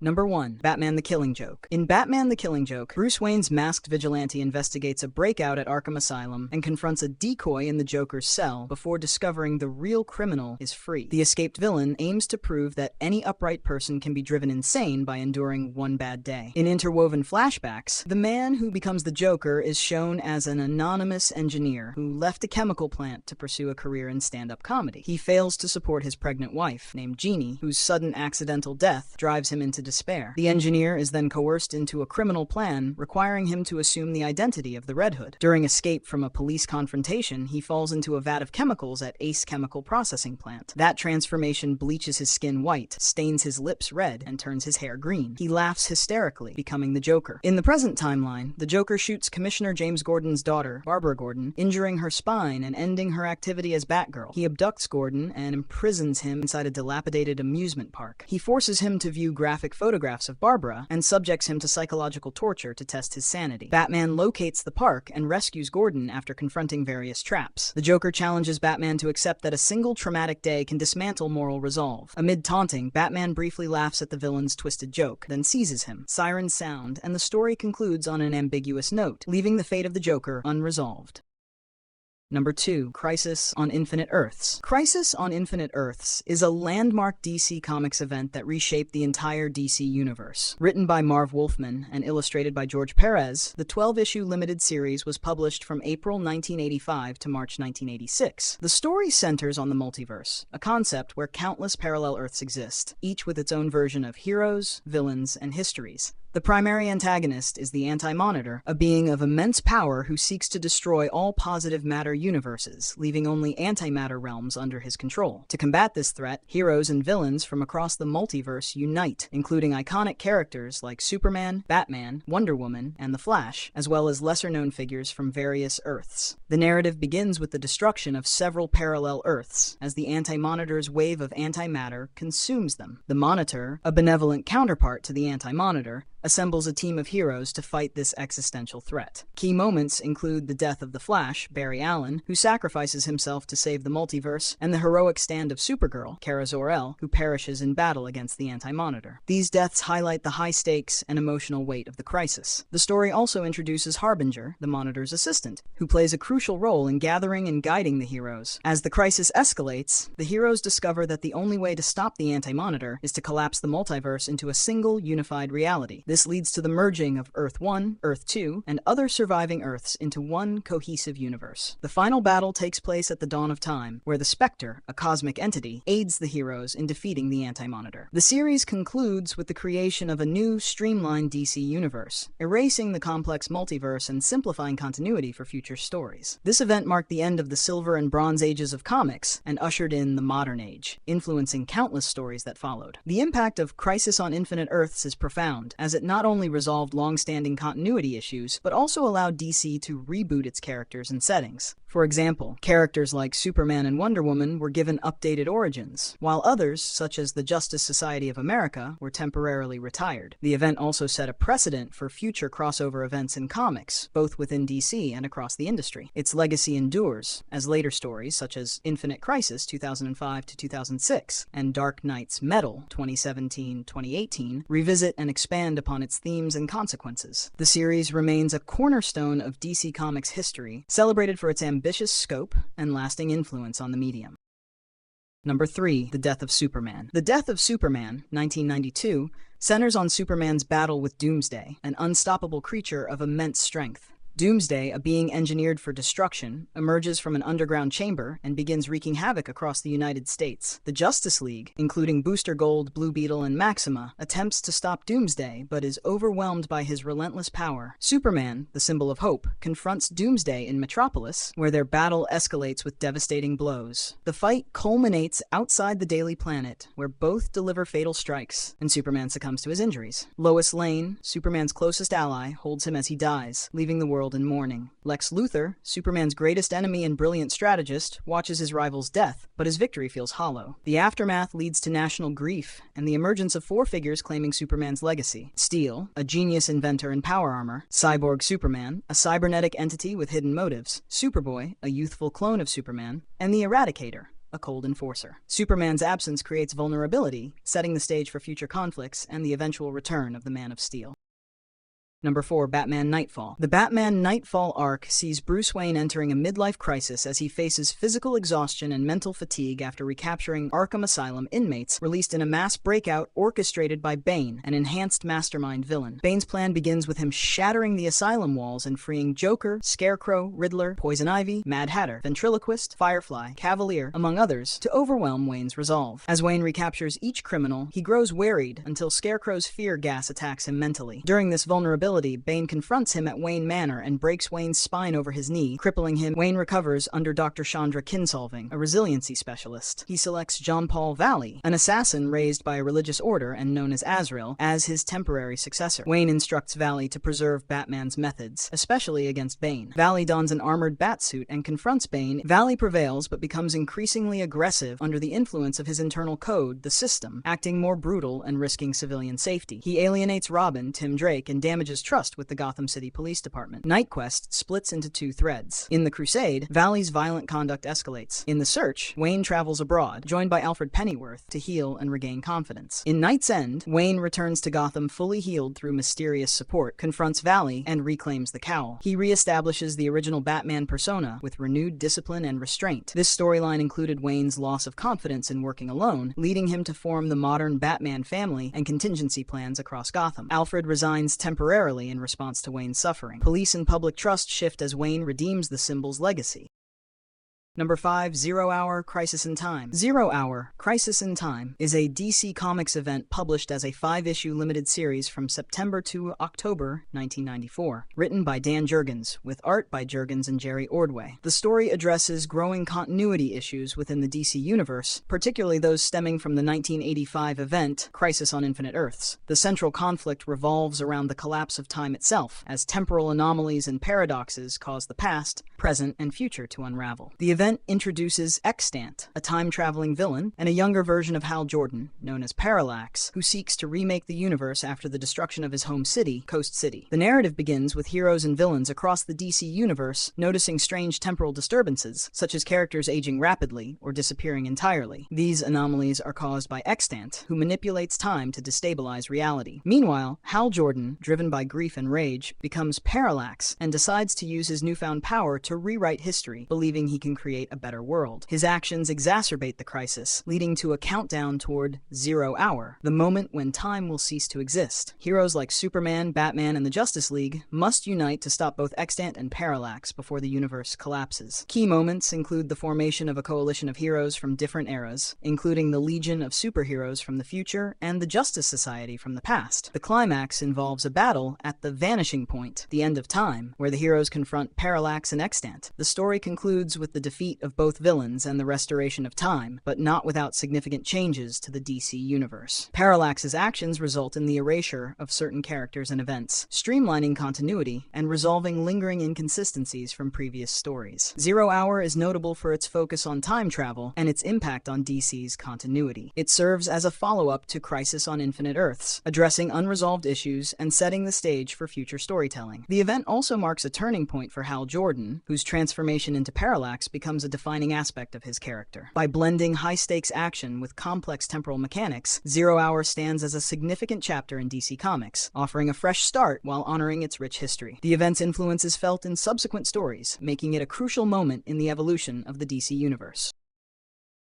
Number 1. Batman the Killing Joke. In Batman the Killing Joke, Bruce Wayne's masked vigilante investigates a breakout at Arkham Asylum and confronts a decoy in the Joker's cell before discovering the real criminal is free. The escaped villain aims to prove that any upright person can be driven insane by enduring one bad day. In interwoven flashbacks, the man who becomes the Joker is shown as an anonymous engineer who left a chemical plant to pursue a career in stand-up comedy. He fails to support his pregnant wife, named Jeannie, whose sudden accidental death drives him into despair. The engineer is then coerced into a criminal plan requiring him to assume the identity of the Red Hood. During escape from a police confrontation, he falls into a vat of chemicals at Ace Chemical Processing Plant. That transformation bleaches his skin white, stains his lips red, and turns his hair green. He laughs hysterically, becoming the Joker. In the present timeline, the Joker shoots Commissioner James Gordon's daughter, Barbara Gordon, injuring her spine and ending her activity as Batgirl. He abducts Gordon and imprisons him inside a dilapidated amusement park. He forces him to view graphic photographs of Barbara and subjects him to psychological torture to test his sanity. Batman locates the park and rescues Gordon after confronting various traps. The Joker challenges Batman to accept that a single traumatic day can dismantle moral resolve. Amid taunting, Batman briefly laughs at the villain's twisted joke, then seizes him. Sirens sound, and the story concludes on an ambiguous note, leaving the fate of the Joker unresolved. Number 2. Crisis on Infinite Earths. Crisis on Infinite Earths is a landmark DC Comics event that reshaped the entire DC universe. Written by Marv Wolfman and illustrated by George Perez, the 12-issue limited series was published from April 1985 to March 1986. The story centers on the multiverse, a concept where countless parallel Earths exist, each with its own version of heroes, villains, and histories. The primary antagonist is the Anti-Monitor, a being of immense power who seeks to destroy all positive matter universes, leaving only antimatter realms under his control. To combat this threat, heroes and villains from across the multiverse unite, including iconic characters like Superman, Batman, Wonder Woman, and the Flash, as well as lesser-known figures from various Earths. The narrative begins with the destruction of several parallel Earths, as the Anti-Monitor's wave of antimatter consumes them. The Monitor, a benevolent counterpart to the Anti-Monitor, assembles a team of heroes to fight this existential threat. Key moments include the death of the Flash, Barry Allen, who sacrifices himself to save the multiverse, and the heroic stand of Supergirl, Kara Zor-El, who perishes in battle against the Anti-Monitor. These deaths highlight the high stakes and emotional weight of the crisis. The story also introduces Harbinger, the Monitor's assistant, who plays a crucial role in gathering and guiding the heroes. As the crisis escalates, the heroes discover that the only way to stop the Anti-Monitor is to collapse the multiverse into a single, unified reality. This leads to the merging of Earth 1, Earth 2, and other surviving Earths into one cohesive universe. The final battle takes place at the dawn of time, where the Spectre, a cosmic entity, aids the heroes in defeating the Anti-Monitor. The series concludes with the creation of a new, streamlined DC universe, erasing the complex multiverse and simplifying continuity for future stories. This event marked the end of the Silver and Bronze Ages of comics and ushered in the Modern Age, influencing countless stories that followed. The impact of Crisis on Infinite Earths is profound, as it not only resolved long-standing continuity issues, but also allowed DC to reboot its characters and settings. For example, characters like Superman and Wonder Woman were given updated origins, while others, such as the Justice Society of America, were temporarily retired. The event also set a precedent for future crossover events in comics, both within DC and across the industry. Its legacy endures, as later stories such as Infinite Crisis 2005 to 2006 and Dark Knight's Metal 2017-2018 revisit and expand upon its themes and consequences. The series remains a cornerstone of DC Comics history, celebrated for its ambitious scope and lasting influence on the medium. Number 3. The Death of Superman. The Death of Superman, 1992, centers on Superman's battle with Doomsday, an unstoppable creature of immense strength. Doomsday, a being engineered for destruction, emerges from an underground chamber and begins wreaking havoc across the United States. The Justice League, including Booster Gold, Blue Beetle, and Maxima, attempts to stop Doomsday, but is overwhelmed by his relentless power. Superman, the symbol of hope, confronts Doomsday in Metropolis, where their battle escalates with devastating blows. The fight culminates outside the Daily Planet, where both deliver fatal strikes, and Superman succumbs to his injuries. Lois Lane, Superman's closest ally, holds him as he dies, leaving the world in mourning. Lex Luthor, Superman's greatest enemy and brilliant strategist, watches his rival's death, but his victory feels hollow. The aftermath leads to national grief and the emergence of 4 figures claiming Superman's legacy: Steel, a genius inventor in power armor; Cyborg Superman, a cybernetic entity with hidden motives; Superboy, a youthful clone of Superman; and the Eradicator, a cold enforcer. Superman's absence creates vulnerability, setting the stage for future conflicts and the eventual return of the Man of Steel. Number 4. Batman Knightfall. The Batman Knightfall arc sees Bruce Wayne entering a midlife crisis as he faces physical exhaustion and mental fatigue after recapturing Arkham Asylum inmates released in a mass breakout orchestrated by Bane, an enhanced mastermind villain. Bane's plan begins with him shattering the asylum walls and freeing Joker, Scarecrow, Riddler, Poison Ivy, Mad Hatter, Ventriloquist, Firefly, Cavalier, among others, to overwhelm Wayne's resolve. As Wayne recaptures each criminal, he grows worried until Scarecrow's fear gas attacks him mentally. During this vulnerability, Bane confronts him at Wayne Manor and breaks Wayne's spine over his knee, crippling him. Wayne recovers under Dr. Chandra Kinsolving, a resiliency specialist. He selects John Paul Valley, an assassin raised by a religious order and known as Azrael, as his temporary successor. Wayne instructs Valley to preserve Batman's methods, especially against Bane. Valley dons an armored batsuit and confronts Bane. Valley prevails but becomes increasingly aggressive under the influence of his internal code, the System, acting more brutal and risking civilian safety. He alienates Robin, Tim Drake, and damages trust with the Gotham City Police Department. NightQuest splits into two threads. In the Crusade, Valley's violent conduct escalates. In The Search, Wayne travels abroad, joined by Alfred Pennyworth, to heal and regain confidence. In Night's End, Wayne returns to Gotham fully healed through mysterious support, confronts Valley, and reclaims the cowl. He reestablishes the original Batman persona with renewed discipline and restraint. This storyline included Wayne's loss of confidence in working alone, leading him to form the modern Batman family and contingency plans across Gotham. Alfred resigns temporarily in response to Wayne's suffering. Police and public trust shift as Wayne redeems the symbol's legacy. Number 5. 0 Hour Crisis in Time. 0 Hour Crisis in Time is a DC Comics event published as a 5-issue limited series from September to October 1994. Written by Dan Jurgens, with art by Jurgens and Jerry Ordway. The story addresses growing continuity issues within the DC universe, particularly those stemming from the 1985 event Crisis on Infinite Earths. The central conflict revolves around the collapse of time itself, as temporal anomalies and paradoxes cause the past, present, and future to unravel. The event introduces Extant, a time-traveling villain, and a younger version of Hal Jordan, known as Parallax, who seeks to remake the universe after the destruction of his home city, Coast City. The narrative begins with heroes and villains across the DC universe noticing strange temporal disturbances, such as characters aging rapidly or disappearing entirely. These anomalies are caused by Extant, who manipulates time to destabilize reality. Meanwhile, Hal Jordan, driven by grief and rage, becomes Parallax and decides to use his newfound power to rewrite history, believing he can create a better world. His actions exacerbate the crisis, leading to a countdown toward 0 Hour, the moment when time will cease to exist. Heroes like Superman, Batman, and the Justice League must unite to stop both Extant and Parallax before the universe collapses. Key moments include the formation of a coalition of heroes from different eras, including the Legion of Superheroes from the future and the Justice Society from the past. The climax involves a battle at the Vanishing Point, the end of time, where the heroes confront Parallax and Extant. The story concludes with the defeat of both villains and the restoration of time, but not without significant changes to the DC universe. Parallax's actions result in the erasure of certain characters and events, streamlining continuity and resolving lingering inconsistencies from previous stories. 0 Hour is notable for its focus on time travel and its impact on DC's continuity. It serves as a follow-up to Crisis on Infinite Earths, addressing unresolved issues and setting the stage for future storytelling. The event also marks a turning point for Hal Jordan, whose transformation into Parallax becomes a defining aspect of his character. By blending high-stakes action with complex temporal mechanics, 0 Hour stands as a significant chapter in DC Comics, offering a fresh start while honoring its rich history. The event's influence is felt in subsequent stories, making it a crucial moment in the evolution of the DC universe.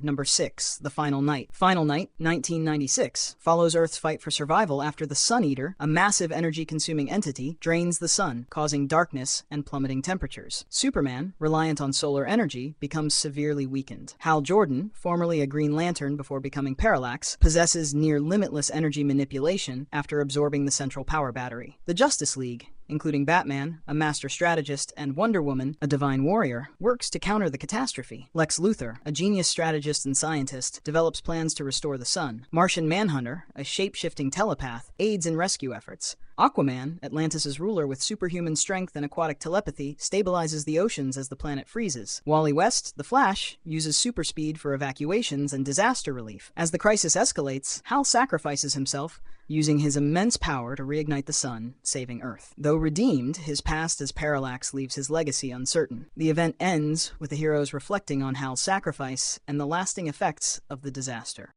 Number 6. The Final Night. Final Night, 1996, follows Earth's fight for survival after the Sun Eater, a massive energy-consuming entity, drains the sun, causing darkness and plummeting temperatures. Superman, reliant on solar energy, becomes severely weakened. Hal Jordan, formerly a Green Lantern before becoming Parallax, possesses near-limitless energy manipulation after absorbing the central power battery. The Justice League, including Batman, a master strategist, and Wonder Woman, a divine warrior, works to counter the catastrophe. Lex Luthor, a genius strategist and scientist, develops plans to restore the sun. Martian Manhunter, a shape-shifting telepath, aids in rescue efforts. Aquaman, Atlantis' ruler with superhuman strength and aquatic telepathy, stabilizes the oceans as the planet freezes. Wally West, the Flash, uses super speed for evacuations and disaster relief. As the crisis escalates, Hal sacrifices himself, using his immense power to reignite the sun, saving Earth. Though redeemed, his past as Parallax leaves his legacy uncertain. The event ends with the heroes reflecting on Hal's sacrifice and the lasting effects of the disaster.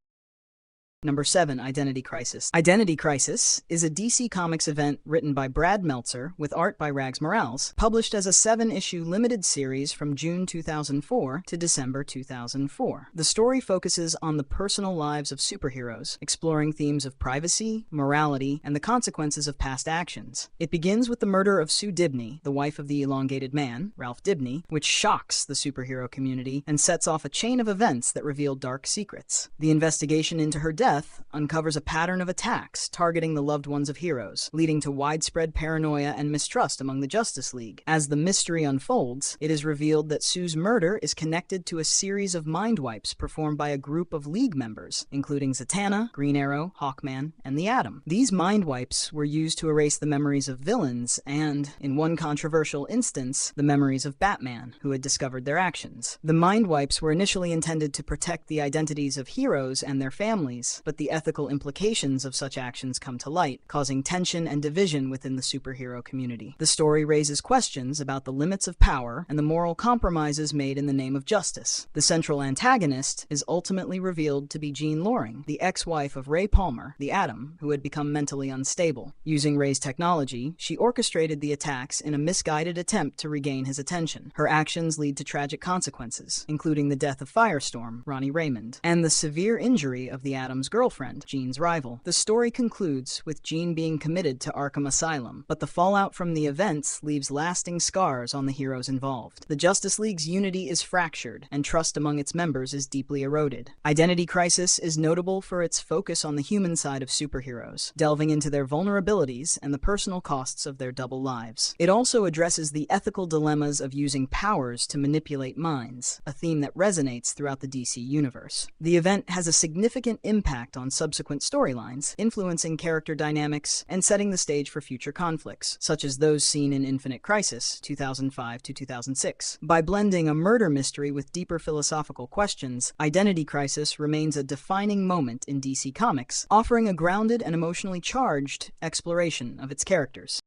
Number 7. Identity Crisis. Identity Crisis is a DC Comics event written by Brad Meltzer with art by Rags Morales, published as a 7-issue limited series from June 2004 to December 2004. The story focuses on the personal lives of superheroes, exploring themes of privacy, morality, and the consequences of past actions. It begins with the murder of Sue Dibney, the wife of the elongated man, Ralph Dibney, which shocks the superhero community and sets off a chain of events that reveal dark secrets. The investigation into her death uncovers a pattern of attacks targeting the loved ones of heroes, leading to widespread paranoia and mistrust among the Justice League. As the mystery unfolds, it is revealed that Sue's murder is connected to a series of mind wipes performed by a group of League members, including Zatanna, Green Arrow, Hawkman, and the Atom. These mind wipes were used to erase the memories of villains and, in one controversial instance, the memories of Batman, who had discovered their actions. The mind wipes were initially intended to protect the identities of heroes and their families, but the ethical implications of such actions come to light, causing tension and division within the superhero community. The story raises questions about the limits of power and the moral compromises made in the name of justice. The central antagonist is ultimately revealed to be Jean Loring, the ex-wife of Ray Palmer, the Atom, who had become mentally unstable. Using Ray's technology, she orchestrated the attacks in a misguided attempt to regain his attention. Her actions lead to tragic consequences, including the death of Firestorm, Ronnie Raymond, and the severe injury of the Atom's girlfriend, Jean's rival. The story concludes with Jean being committed to Arkham Asylum, but the fallout from the events leaves lasting scars on the heroes involved. The Justice League's unity is fractured, and trust among its members is deeply eroded. Identity Crisis is notable for its focus on the human side of superheroes, delving into their vulnerabilities and the personal costs of their double lives. It also addresses the ethical dilemmas of using powers to manipulate minds, a theme that resonates throughout the DC universe. The event has a significant impact on subsequent storylines, influencing character dynamics and setting the stage for future conflicts, such as those seen in Infinite Crisis, 2005 to 2006. By blending a murder mystery with deeper philosophical questions, Identity Crisis remains a defining moment in DC Comics, offering a grounded and emotionally charged exploration of its characters.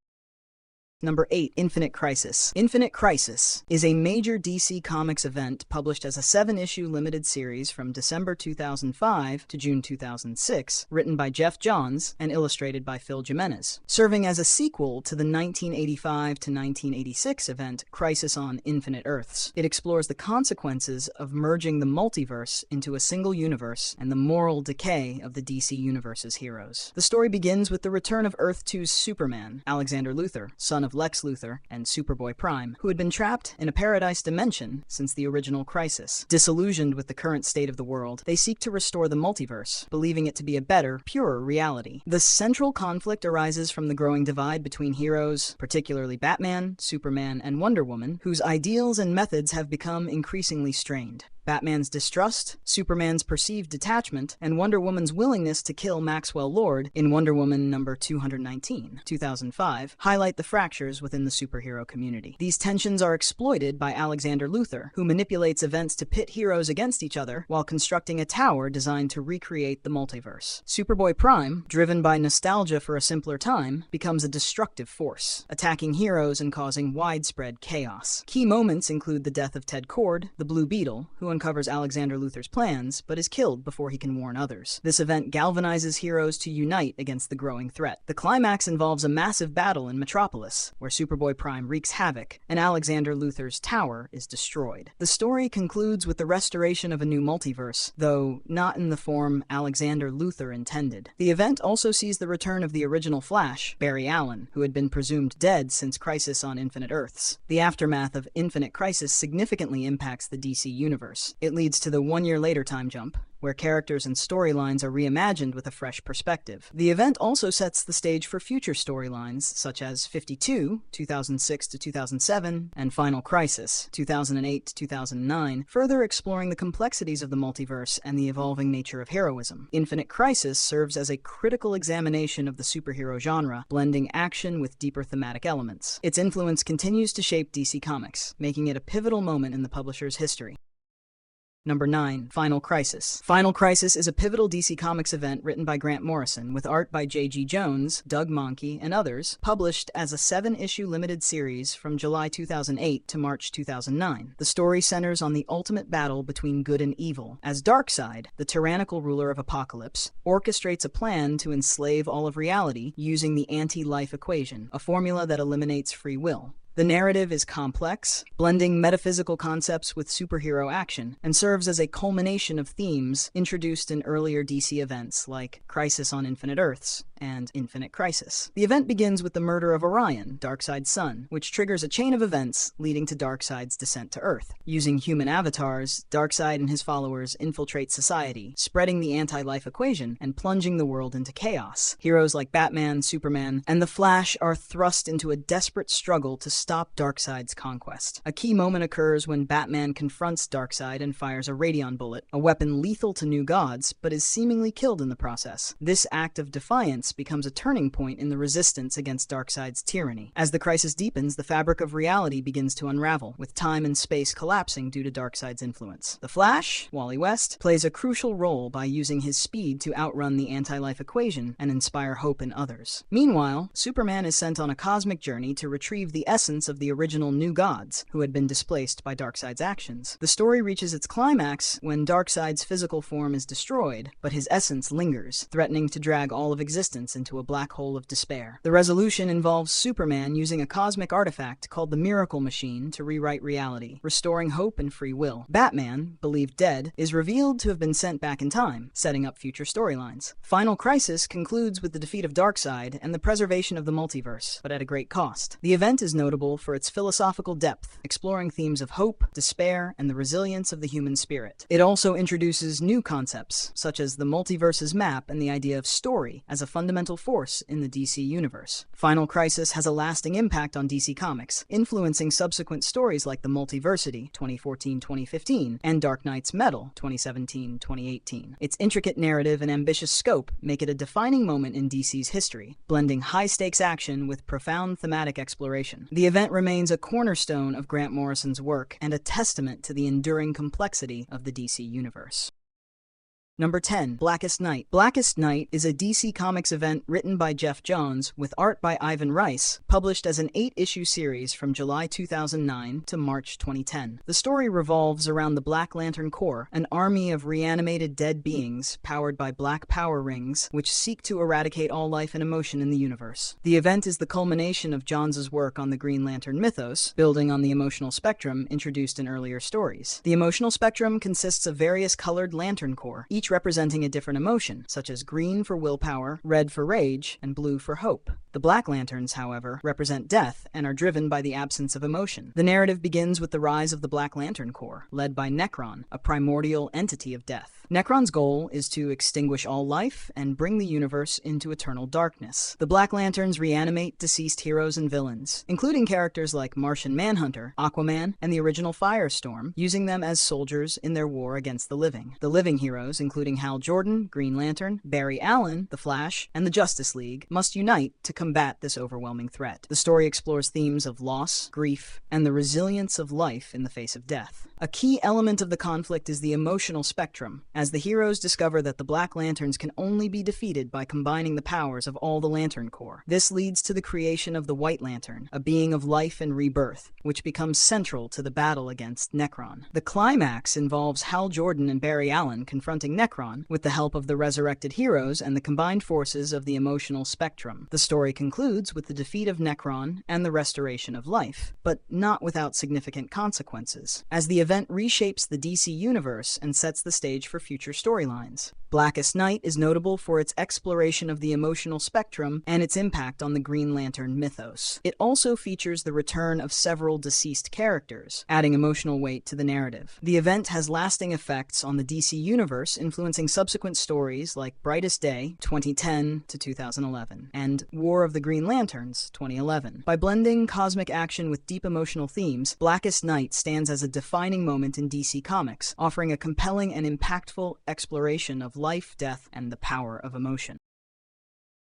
Number 8. Infinite Crisis. Infinite Crisis is a major DC Comics event published as a 7-issue limited series from December 2005 to June 2006, written by Jeff Johns and illustrated by Phil Jimenez. Serving as a sequel to the 1985 to 1986 event Crisis on Infinite Earths, it explores the consequences of merging the multiverse into a single universe and the moral decay of the DC Universe's heroes. The story begins with the return of Earth 2's Superman, Alexander Luthor, son of Lex Luthor and Superboy Prime, who had been trapped in a paradise dimension since the original Crisis. Disillusioned with the current state of the world, they seek to restore the multiverse, believing it to be a better, purer reality. The central conflict arises from the growing divide between heroes, particularly Batman, Superman, and Wonder Woman, whose ideals and methods have become increasingly strained. Batman's distrust, Superman's perceived detachment, and Wonder Woman's willingness to kill Maxwell Lord in Wonder Woman number 219, 2005, highlight the fractures within the superhero community. These tensions are exploited by Alexander Luthor, who manipulates events to pit heroes against each other while constructing a tower designed to recreate the multiverse. Superboy Prime, driven by nostalgia for a simpler time, becomes a destructive force, attacking heroes and causing widespread chaos. Key moments include the death of Ted Kord, the Blue Beetle, who uncovers Alexander Luthor's plans, but is killed before he can warn others. This event galvanizes heroes to unite against the growing threat. The climax involves a massive battle in Metropolis, where Superboy Prime wreaks havoc, and Alexander Luthor's tower is destroyed. The story concludes with the restoration of a new multiverse, though not in the form Alexander Luthor intended. The event also sees the return of the original Flash, Barry Allen, who had been presumed dead since Crisis on Infinite Earths. The aftermath of Infinite Crisis significantly impacts the DC universe. It leads to the 1 year later time jump, where characters and storylines are reimagined with a fresh perspective. The event also sets the stage for future storylines, such as 52, 2006 to 2007, and Final Crisis, 2008 to 2009, further exploring the complexities of the multiverse and the evolving nature of heroism. Infinite Crisis serves as a critical examination of the superhero genre, blending action with deeper thematic elements. Its influence continues to shape DC Comics, making it a pivotal moment in the publisher's history. Number 9. Final Crisis. Final Crisis is a pivotal DC Comics event written by Grant Morrison, with art by J.G. Jones, Doug Mahnke, and others, published as a 7-issue limited series from July 2008 to March 2009. The story centers on the ultimate battle between good and evil, as Darkseid, the tyrannical ruler of Apocalypse, orchestrates a plan to enslave all of reality using the anti-life equation, a formula that eliminates free will. The narrative is complex, blending metaphysical concepts with superhero action, and serves as a culmination of themes introduced in earlier DC events like Crisis on Infinite Earths and Infinite Crisis. The event begins with the murder of Orion, Darkseid's son, which triggers a chain of events leading to Darkseid's descent to Earth. Using human avatars, Darkseid and his followers infiltrate society, spreading the anti-life equation and plunging the world into chaos. Heroes like Batman, Superman, and the Flash are thrust into a desperate struggle to stop Darkseid's conquest. A key moment occurs when Batman confronts Darkseid and fires a radion bullet, a weapon lethal to new gods, but is seemingly killed in the process. This act of defiance becomes a turning point in the resistance against Darkseid's tyranny. As the crisis deepens, the fabric of reality begins to unravel, with time and space collapsing due to Darkseid's influence. The Flash, Wally West, plays a crucial role by using his speed to outrun the anti-life equation and inspire hope in others. Meanwhile, Superman is sent on a cosmic journey to retrieve the essence of the original New Gods, who had been displaced by Darkseid's actions. The story reaches its climax when Darkseid's physical form is destroyed, but his essence lingers, threatening to drag all of existence into a black hole of despair. The resolution involves Superman using a cosmic artifact called the Miracle Machine to rewrite reality, restoring hope and free will. Batman, believed dead, is revealed to have been sent back in time, setting up future storylines. Final Crisis concludes with the defeat of Darkseid and the preservation of the multiverse, but at a great cost. The event is notable for its philosophical depth, exploring themes of hope, despair, and the resilience of the human spirit. It also introduces new concepts, such as the multiverse's map and the idea of story as a fundamental force in the DC universe. Final Crisis has a lasting impact on DC Comics, influencing subsequent stories like The Multiversity, 2014-2015, and Dark Knight's Metal, 2017-2018. Its intricate narrative and ambitious scope make it a defining moment in DC's history, blending high-stakes action with profound thematic exploration. The event remains a cornerstone of Grant Morrison's work and a testament to the enduring complexity of the DC universe. Number 10. Blackest Night. Blackest Night is a DC Comics event written by Jeff Johns with art by Ivan Rice, published as an 8-issue series from July 2009 to March 2010. The story revolves around the Black Lantern Corps, an army of reanimated dead beings powered by black power rings, which seek to eradicate all life and emotion in the universe. The event is the culmination of Johns' work on the Green Lantern mythos, building on the emotional spectrum introduced in earlier stories. The emotional spectrum consists of various colored Lantern Corps, each representing a different emotion, such as green for willpower, red for rage, and blue for hope. The Black Lanterns, however, represent death and are driven by the absence of emotion. The narrative begins with the rise of the Black Lantern Corps, led by Nekron, a primordial entity of death. Nekron's goal is to extinguish all life and bring the universe into eternal darkness. The Black Lanterns reanimate deceased heroes and villains, including characters like Martian Manhunter, Aquaman, and the original Firestorm, using them as soldiers in their war against the living. The living heroes, including Hal Jordan, Green Lantern, Barry Allen, The Flash, and the Justice League, must unite to combat this overwhelming threat. The story explores themes of loss, grief, and the resilience of life in the face of death. A key element of the conflict is the emotional spectrum, as the heroes discover that the Black Lanterns can only be defeated by combining the powers of all the Lantern Corps. This leads to the creation of the White Lantern, a being of life and rebirth, which becomes central to the battle against Nekron. The climax involves Hal Jordan and Barry Allen confronting Nekron with the help of the resurrected heroes and the combined forces of the emotional spectrum. The story concludes with the defeat of Nekron and the restoration of life, but not without significant consequences, as the event reshapes the DC universe and sets the stage for future storylines. Blackest Night is notable for its exploration of the emotional spectrum and its impact on the Green Lantern mythos. It also features the return of several deceased characters, adding emotional weight to the narrative. The event has lasting effects on the DC universe, influencing subsequent stories like Brightest Day, 2010 to 2011, and War of the Green Lanterns, 2011. By blending cosmic action with deep emotional themes, Blackest Night stands as a defining moment in DC Comics, offering a compelling and impactful exploration of life, death, and the power of emotion.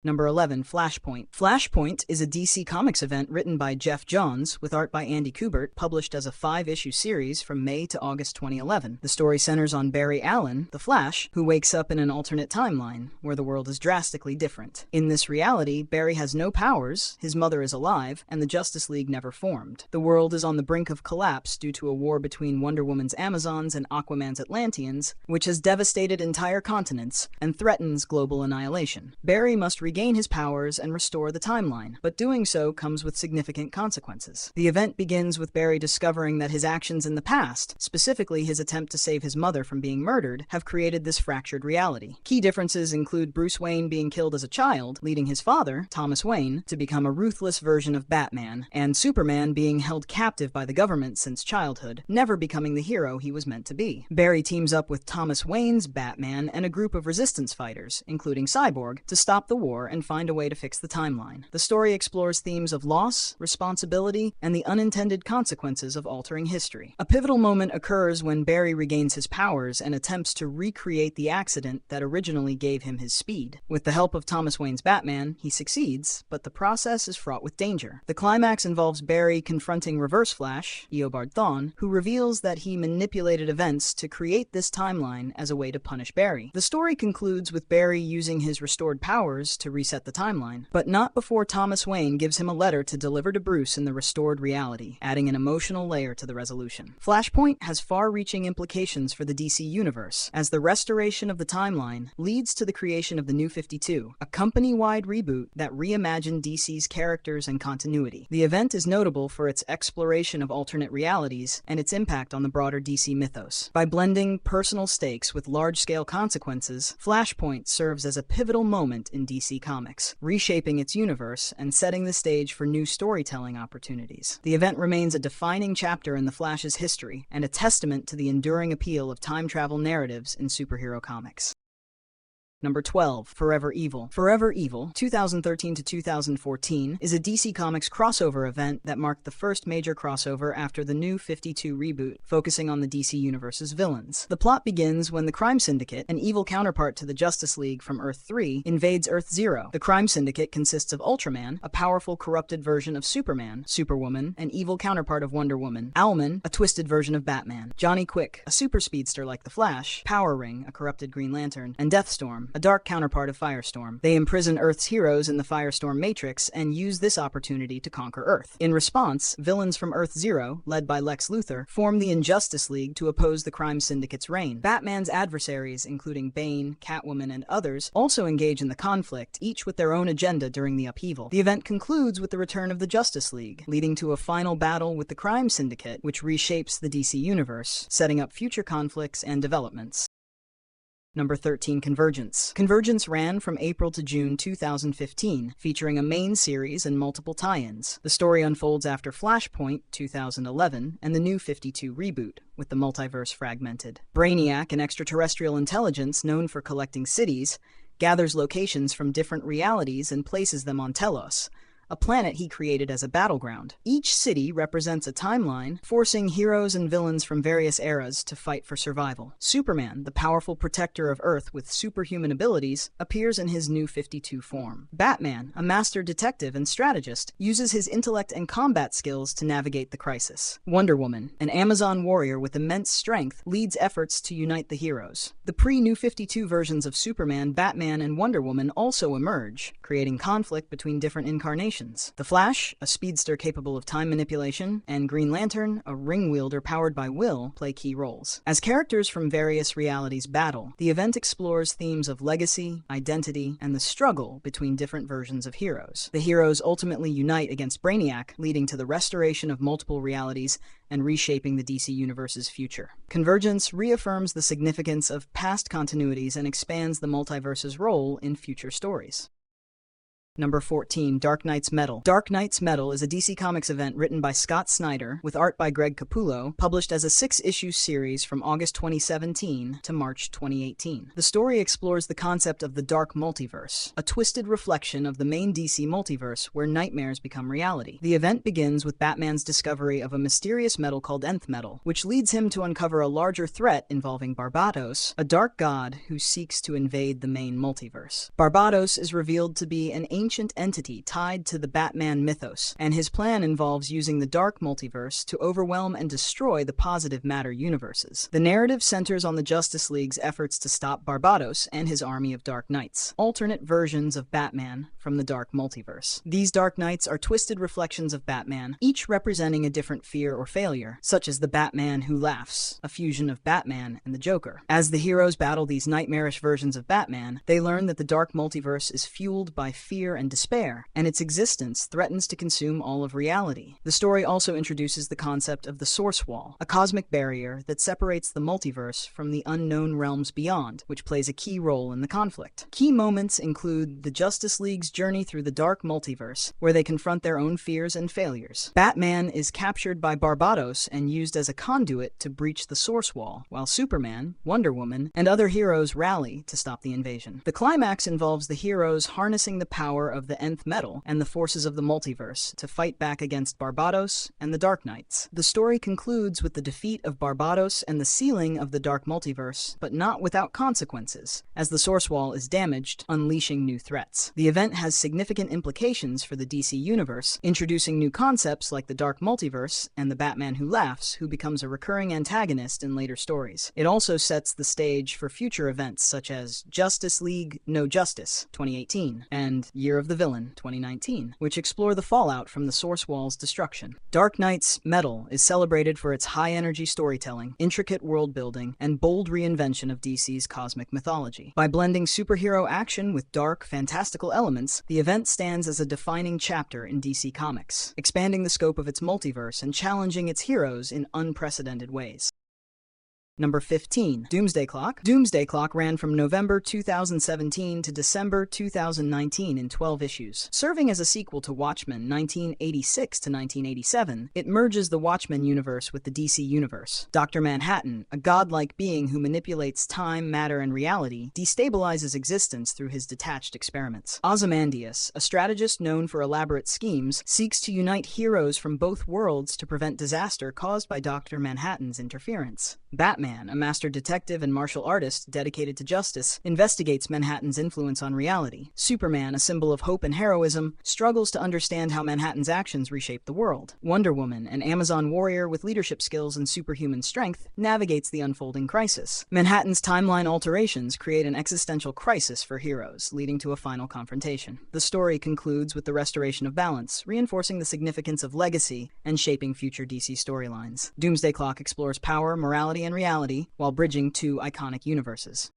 Number 11. Flashpoint. Flashpoint is a DC Comics event written by Jeff Johns with art by Andy Kubert, published as a 5-issue series from May to August 2011. The story centers on Barry Allen, the Flash, who wakes up in an alternate timeline where the world is drastically different. In this reality, Barry has no powers, his mother is alive, and the Justice League never formed. The world is on the brink of collapse due to a war between Wonder Woman's Amazons and Aquaman's Atlanteans, which has devastated entire continents and threatens global annihilation. Barry must regain his powers and restore the timeline, but doing so comes with significant consequences. The event begins with Barry discovering that his actions in the past, specifically his attempt to save his mother from being murdered, have created this fractured reality. Key differences include Bruce Wayne being killed as a child, leading his father, Thomas Wayne, to become a ruthless version of Batman, and Superman being held captive by the government since childhood, never becoming the hero he was meant to be. Barry teams up with Thomas Wayne's Batman and a group of resistance fighters, including Cyborg, to stop the war and find a way to fix the timeline. The story explores themes of loss, responsibility, and the unintended consequences of altering history. A pivotal moment occurs when Barry regains his powers and attempts to recreate the accident that originally gave him his speed. With the help of Thomas Wayne's Batman, he succeeds, but the process is fraught with danger. The climax involves Barry confronting Reverse Flash, Eobard Thawne, who reveals that he manipulated events to create this timeline as a way to punish Barry. The story concludes with Barry using his restored powers to reset the timeline, but not before Thomas Wayne gives him a letter to deliver to Bruce in the restored reality, adding an emotional layer to the resolution. Flashpoint has far-reaching implications for the DC universe, as the restoration of the timeline leads to the creation of the New 52, a company-wide reboot that reimagined DC's characters and continuity. The event is notable for its exploration of alternate realities and its impact on the broader DC mythos. By blending personal stakes with large-scale consequences, Flashpoint serves as a pivotal moment in DC Comics, reshaping its universe and setting the stage for new storytelling opportunities. The event remains a defining chapter in the Flash's history and a testament to the enduring appeal of time travel narratives in superhero comics. Number 12. Forever Evil. Forever Evil, 2013 to 2014, is a DC Comics crossover event that marked the first major crossover after the New 52 reboot, focusing on the DC Universe's villains. The plot begins when the Crime Syndicate, an evil counterpart to the Justice League from Earth 3, invades Earth 0. The Crime Syndicate consists of Ultraman, a powerful corrupted version of Superman, Superwoman, an evil counterpart of Wonder Woman, Owlman, a twisted version of Batman, Johnny Quick, a super speedster like the Flash, Power Ring, a corrupted Green Lantern, and Deathstorm, a dark counterpart of Firestorm. They imprison Earth's heroes in the Firestorm Matrix and use this opportunity to conquer Earth. In response, villains from Earth 0, led by Lex Luthor, form the Injustice League to oppose the Crime Syndicate's reign. Batman's adversaries, including Bane, Catwoman, and others, also engage in the conflict, each with their own agenda during the upheaval. The event concludes with the return of the Justice League, leading to a final battle with the Crime Syndicate, which reshapes the DC universe, setting up future conflicts and developments. Number 13. Convergence. Convergence ran from April to June 2015, featuring a main series and multiple tie-ins. The story unfolds after Flashpoint 2011 and the New 52 reboot, with the multiverse fragmented. Brainiac, an extraterrestrial intelligence known for collecting cities, gathers locations from different realities and places them on Telos, a planet he created as a battleground. Each city represents a timeline, forcing heroes and villains from various eras to fight for survival. Superman, the powerful protector of Earth with superhuman abilities, appears in his New 52 form. Batman, a master detective and strategist, uses his intellect and combat skills to navigate the crisis. Wonder Woman, an Amazon warrior with immense strength, leads efforts to unite the heroes. The pre-New 52 versions of Superman, Batman, and Wonder Woman also emerge, creating conflict between different incarnations. The Flash, a speedster capable of time manipulation, and Green Lantern, a ring wielder powered by will, play key roles. As characters from various realities battle, the event explores themes of legacy, identity, and the struggle between different versions of heroes. The heroes ultimately unite against Brainiac, leading to the restoration of multiple realities and reshaping the DC Universe's future. Convergence reaffirms the significance of past continuities and expands the multiverse's role in future stories. Number 14. Dark Knight's Metal. Dark Knight's Metal is a DC Comics event written by Scott Snyder, with art by Greg Capullo, published as a 6-issue series from August 2017 to March 2018. The story explores the concept of the Dark Multiverse, a twisted reflection of the main DC multiverse where nightmares become reality. The event begins with Batman's discovery of a mysterious metal called Nth Metal, which leads him to uncover a larger threat involving Barbatos, a dark god who seeks to invade the main multiverse. Barbatos is revealed to be an ancient entity tied to the Batman mythos, and his plan involves using the dark multiverse to overwhelm and destroy the positive matter universes. The narrative centers on the Justice League's efforts to stop Barbatos and his army of Dark Knights, alternate versions of Batman from the dark multiverse. These Dark Knights are twisted reflections of Batman, each representing a different fear or failure, such as the Batman who laughs, a fusion of Batman and the Joker. As the heroes battle these nightmarish versions of Batman, they learn that the dark multiverse is fueled by fear and despair, and its existence threatens to consume all of reality. The story also introduces the concept of the Source Wall, a cosmic barrier that separates the multiverse from the unknown realms beyond, which plays a key role in the conflict. Key moments include the Justice League's journey through the dark multiverse, where they confront their own fears and failures. Batman is captured by Barbatos and used as a conduit to breach the Source Wall, while Superman, Wonder Woman, and other heroes rally to stop the invasion. The climax involves the heroes harnessing the power of the Nth Metal and the forces of the multiverse to fight back against Barbatos and the Dark Knights. The story concludes with the defeat of Barbatos and the sealing of the dark multiverse, but not without consequences, as the Source Wall is damaged, unleashing new threats. The event has significant implications for the DC universe, introducing new concepts like the dark multiverse and the Batman who laughs, who becomes a recurring antagonist in later stories. It also sets the stage for future events such as Justice League No Justice 2018 and Year of the Villain 2019, which explore the fallout from the Source Wall's destruction. Dark Knight's Metal is celebrated for its high-energy storytelling, intricate world-building, and bold reinvention of DC's cosmic mythology. By blending superhero action with dark, fantastical elements, the event stands as a defining chapter in DC Comics, expanding the scope of its multiverse and challenging its heroes in unprecedented ways. Number 15. Doomsday Clock. Doomsday Clock ran from November 2017 to December 2019 in 12 issues. Serving as a sequel to Watchmen 1986 to 1987, it merges the Watchmen universe with the DC universe. Dr. Manhattan, a godlike being who manipulates time, matter, and reality, destabilizes existence through his detached experiments. Ozymandias, a strategist known for elaborate schemes, seeks to unite heroes from both worlds to prevent disaster caused by Dr. Manhattan's interference. Batman, a master detective and martial artist dedicated to justice, investigates Manhattan's influence on reality. Superman, a symbol of hope and heroism, struggles to understand how Manhattan's actions reshape the world. Wonder Woman, an Amazon warrior with leadership skills and superhuman strength, navigates the unfolding crisis. Manhattan's timeline alterations create an existential crisis for heroes, leading to a final confrontation. The story concludes with the restoration of balance, reinforcing the significance of legacy and shaping future DC storylines. Doomsday Clock explores power, morality, and reality, while bridging two iconic universes.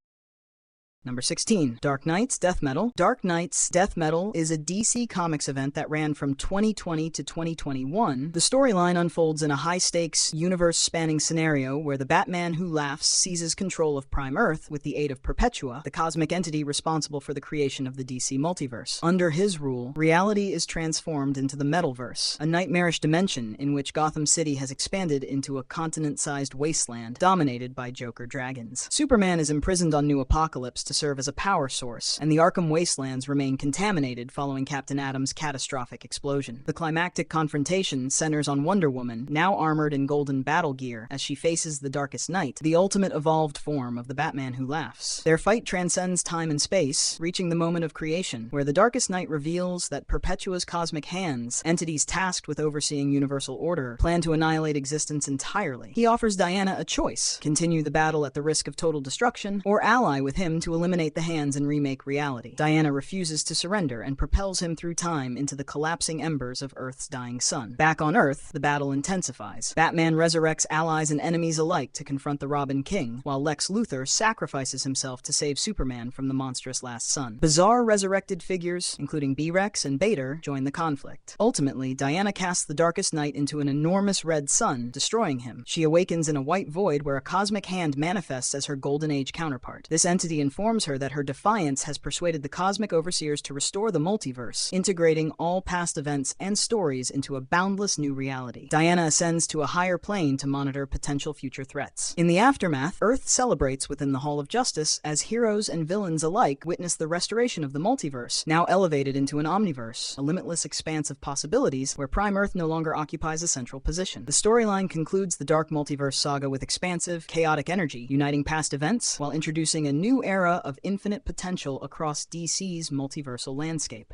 Number 16. Dark Knight's Death Metal. Dark Knight's Death Metal is a DC Comics event that ran from 2020 to 2021. The storyline unfolds in a high-stakes, universe-spanning scenario where the Batman who laughs seizes control of Prime Earth with the aid of Perpetua, the cosmic entity responsible for the creation of the DC multiverse. Under his rule, reality is transformed into the Metalverse, a nightmarish dimension in which Gotham City has expanded into a continent-sized wasteland dominated by Joker dragons. Superman is imprisoned on New Apokolips to serve as a power source, and the Arkham Wastelands remain contaminated following Captain Atom's catastrophic explosion. The climactic confrontation centers on Wonder Woman, now armored in golden battle gear, as she faces the Darkest Night, the ultimate evolved form of the Batman who laughs. Their fight transcends time and space, reaching the moment of creation, where the Darkest Night reveals that Perpetua's cosmic hands, entities tasked with overseeing universal order, plan to annihilate existence entirely. He offers Diana a choice: continue the battle at the risk of total destruction, or ally with him to eliminate the hands and remake reality. Diana refuses to surrender and propels him through time into the collapsing embers of Earth's dying sun. Back on Earth, the battle intensifies. Batman resurrects allies and enemies alike to confront the Robin King, while Lex Luthor sacrifices himself to save Superman from the monstrous last sun. Bizarre resurrected figures, including B-Rex and Bader, join the conflict. Ultimately, Diana casts the Darkest Night into an enormous red sun, destroying him. She awakens in a white void where a cosmic hand manifests as her Golden Age counterpart. This entity informs informs her that her defiance has persuaded the cosmic overseers to restore the multiverse, integrating all past events and stories into a boundless new reality. Diana ascends to a higher plane to monitor potential future threats. In the aftermath, Earth celebrates within the Hall of Justice as heroes and villains alike witness the restoration of the multiverse, now elevated into an omniverse, a limitless expanse of possibilities where Prime Earth no longer occupies a central position. The storyline concludes the Dark Multiverse saga with expansive, chaotic energy, uniting past events while introducing a new era of infinite potential across DC's multiversal landscape.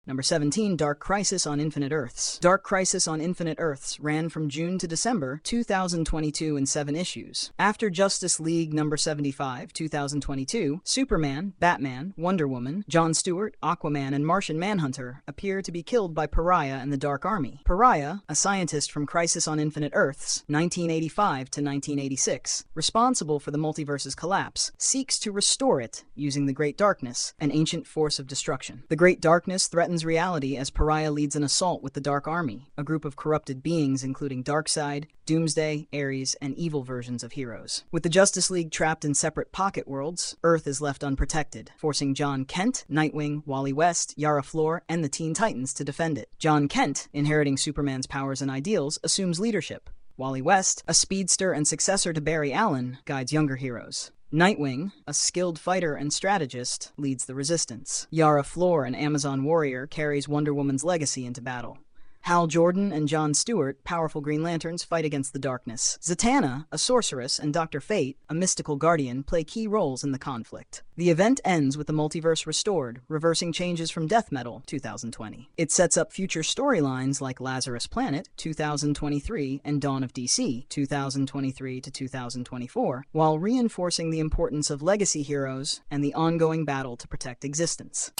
Number 17, Dark Crisis on Infinite Earths. Dark Crisis on Infinite Earths ran from June to December 2022 in 7 issues. After Justice League number 75, 2022, Superman, Batman, Wonder Woman, Jon Stewart, Aquaman, and Martian Manhunter appear to be killed by Pariah and the Dark Army. Pariah, a scientist from Crisis on Infinite Earths, 1985 to 1986, responsible for the multiverse's collapse, seeks to restore it using the Great Darkness, an ancient force of destruction. The Great Darkness threatens reality as Pariah leads an assault with the Dark Army, a group of corrupted beings including Darkseid, Doomsday, Ares, and evil versions of heroes. With the Justice League trapped in separate pocket worlds, Earth is left unprotected, forcing John Kent, Nightwing, Wally West, Yara Flor, and the Teen Titans to defend it. John Kent, inheriting Superman's powers and ideals, assumes leadership. Wally West, a speedster and successor to Barry Allen, guides younger heroes. Nightwing, a skilled fighter and strategist, leads the resistance. Yara Flor, an Amazon warrior, carries Wonder Woman's legacy into battle. Hal Jordan and Jon Stewart, powerful Green Lanterns, fight against the darkness. Zatanna, a sorceress, and Dr. Fate, a mystical guardian, play key roles in the conflict. The event ends with the multiverse restored, reversing changes from Death Metal 2020. It sets up future storylines like Lazarus Planet 2023 and Dawn of DC 2023 to 2024, while reinforcing the importance of legacy heroes and the ongoing battle to protect existence.